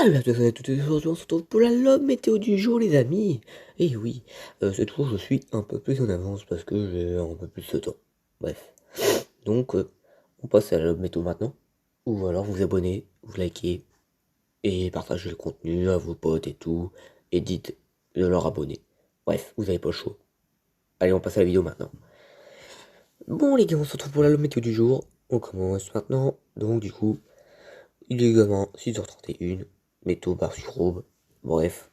Salut à tous et à toutes, aujourd'hui on se retrouve pour la love météo du jour les amis. Et oui, cette fois je suis un peu plus en avance parce que j'ai un peu plus de temps. Bref, donc on passe à la love météo maintenant. Ou alors vous abonnez, vous likez et partagez le contenu à vos potes et tout. Et dites de leur abonner. Bref, vous avez pas le choix. Allez on passe à la vidéo maintenant. Bon les gars, on se retrouve pour la love météo du jour. On commence maintenant. Donc du coup, il est également 6h31. Météo bar sur aube. Bref,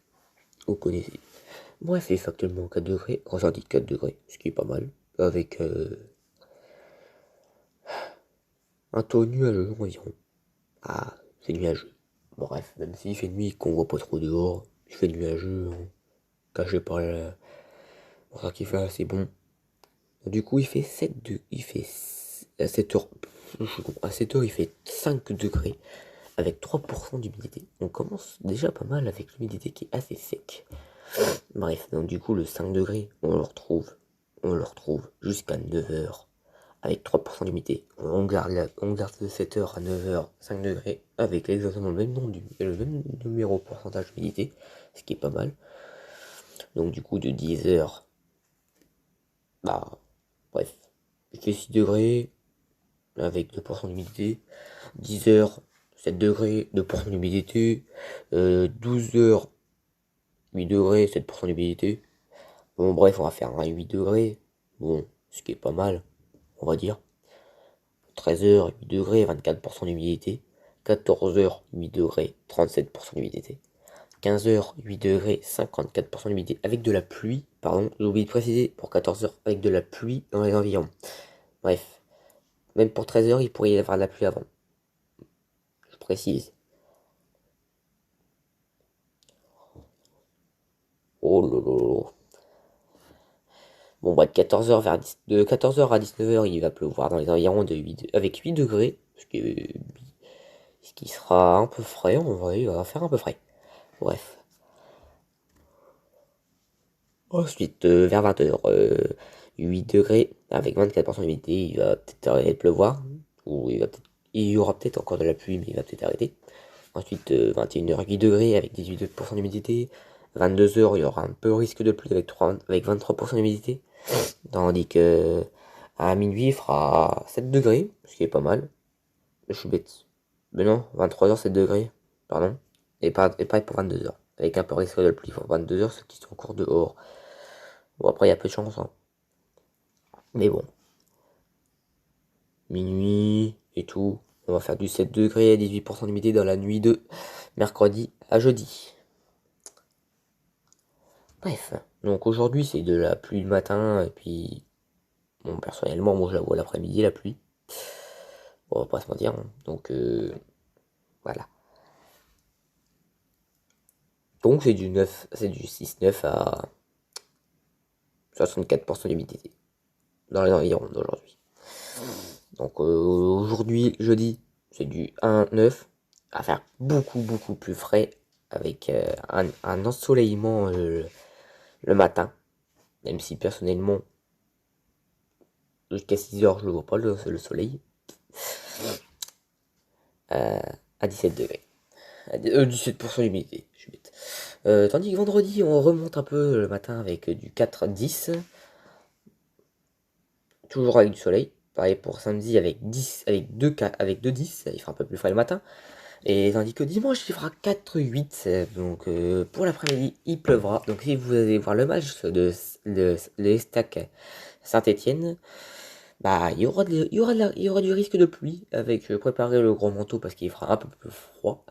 vous connaissez. Bref, il fait actuellement 4 degrés, ressenti de 4 degrés, ce qui est pas mal, avec un taux nuageux environ. Ah, c'est nuageux. Bref, même s'il fait nuit et qu'on voit pas trop dehors, il fait nuageux, caché par la... pour ça qu'il fait assez bon. Du coup, il fait 7 degrés, il fait... à 7 heures, à 7 heures, il fait 5 degrés, avec 3% d'humidité. On commence déjà pas mal avec l'humidité qui est assez sec. Bref, donc du coup, le 5 degrés, on le retrouve jusqu'à 9 heures avec 3% d'humidité. On garde de 7 heures à 9 heures 5 degrés avec exactement le même le même numéro pourcentage d'humidité, ce qui est pas mal. Donc du coup, de 10 heures, bah, bref, il fait 6 degrés avec 2% d'humidité. 10 heures, 7 degrés, 2% d'humidité. 12 heures, 8 degrés, 7% d'humidité. Bon, bref, on va faire un 8 degrés. Bon, ce qui est pas mal, on va dire. 13h, 8 degrés, 24% d'humidité. 14h, 8 degrés, 37% d'humidité. 15h, 8 degrés, 54% d'humidité. Avec de la pluie, pardon, j'ai oublié de préciser, pour 14h, avec de la pluie dans les environs. Bref, même pour 13h, il pourrait y avoir de la pluie avant. Je précise. Oh lolo. Bon, bah, de 14h de 14h à 19h, il va pleuvoir dans les environs avec 8 degrés, ce qui sera un peu frais, en vrai, il va faire un peu frais. Bref. Ensuite, vers 20h, 8 degrés, avec 24% d'humidité, il va peut-être arrêter de pleuvoir, ou il y aura peut-être encore de la pluie, mais il va peut-être arrêter. Ensuite, 21h, 8 degrés, avec 18% d'humidité. 22h, il y aura un peu risque de pluie avec 23% d'humidité. Tandis que à minuit, il fera 7 degrés, ce qui est pas mal. Je suis bête. Mais non, 23h, 7 degrés, pardon. Et pareil pour 22h, avec un peu risque de pluie pour 22h, ceux qui sont encore dehors. Bon, après, il y a peu de chance, hein. Mais bon, minuit et tout. On va faire du 7 degrés à 18% d'humidité dans la nuit de mercredi à jeudi. Bref, donc aujourd'hui c'est de la pluie le matin, et puis, bon, personnellement, moi je la vois l'après-midi, la pluie. Bon, on va pas se mentir, hein. Donc, voilà. Donc c'est du 6-9 à 64% d'humidité dans les environs d'aujourd'hui. Donc aujourd'hui, jeudi, c'est du 1-9 à faire beaucoup plus frais avec un ensoleillement le matin, même si personnellement jusqu'à 6h je ne vois pas le soleil, à 17 degrés. 17% d'humidité, je suis bête. Tandis que vendredi, on remonte un peu le matin avec du 4-10, toujours avec du soleil. Pareil pour samedi avec 10, avec 2-10, il fera un peu plus frais le matin. Et tandis que dimanche, il fera 4-8. Donc pour l'après-midi, il pleuvra. Donc si vous allez voir le match de l'Estac Saint-Étienne, bah il y aura du risque de pluie. Avec préparer le gros manteau parce qu'il fera un peu plus froid.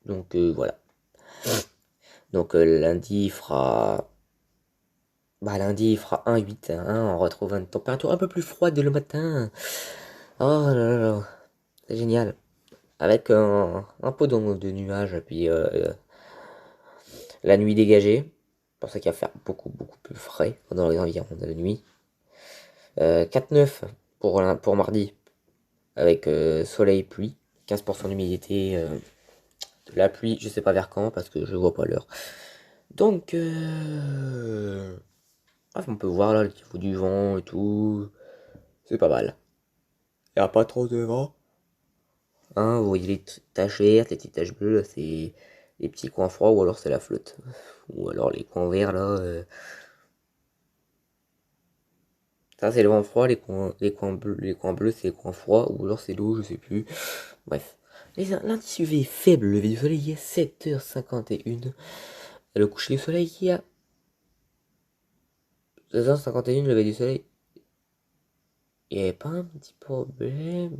Donc voilà. Donc lundi, il fera. Bah lundi, il fera 1-8, hein. On retrouve une température un peu plus froide le matin. Oh là là là. C'est génial. Avec un peu de nuages, puis la nuit dégagée, pour ça qu'il va faire beaucoup plus frais dans les environs de la nuit. 4-9 pour mardi, avec soleil, pluie, 15% d'humidité, de la pluie, je sais pas vers quand, parce que je vois pas l'heure. Donc, bref, on peut voir là le niveau du vent et tout, c'est pas mal. Il n'y a pas trop de vent. Hein, vous voyez les taches vertes, les petites taches bleues, c'est les petits coins froids, ou alors c'est la flotte. Ou alors les coins verts là. Ça c'est le vent froid, les coins bleus c'est les coins froids, ou alors c'est l'eau, je sais plus. Bref. L'indice UV est faible, le lever du soleil il est à 7h51. Le coucher du soleil il est à 16h51, le lever du soleil. Il n'y avait pas un petit problème.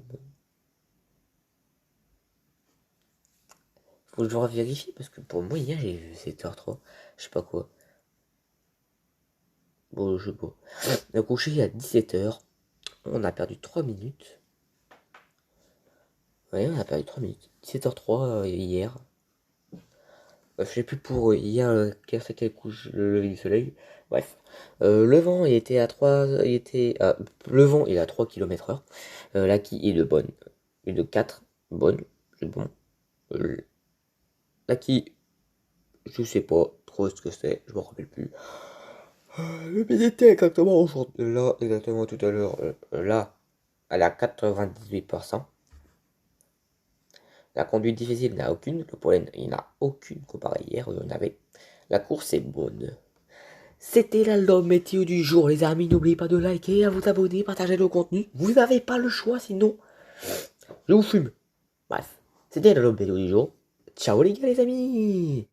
Faut que je revérifie parce que pour moi hier j'ai vu 7h03. Je sais pas quoi. Bon, je sais pas. Le coucher il est à 17h. On a perdu 3 minutes. Ouais, on a perdu 3 minutes. 17h03 hier. Je sais plus pour hier quel couche le lever du soleil. Bref. Le vent il était à 3. Le vent il est à 3 km/h. Là qui est de bonne. Et de 4 bonne. C'est bon. Là qui. Je sais pas trop ce que c'est. Je me rappelle plus. Le PDT exactement aujourd'hui. Là, exactement tout à l'heure. Là, elle est à 98%. La conduite difficile n'a aucune. Le pollen, il n'a aucune comparé hier. Il y en avait. La course est bonne. C'était la météo du jour, les amis. N'oubliez pas de liker, à vous abonner, partager le contenu. Vous n'avez pas le choix, sinon je vous fume. Bref, c'était la météo du jour. Ciao les gars, les amis.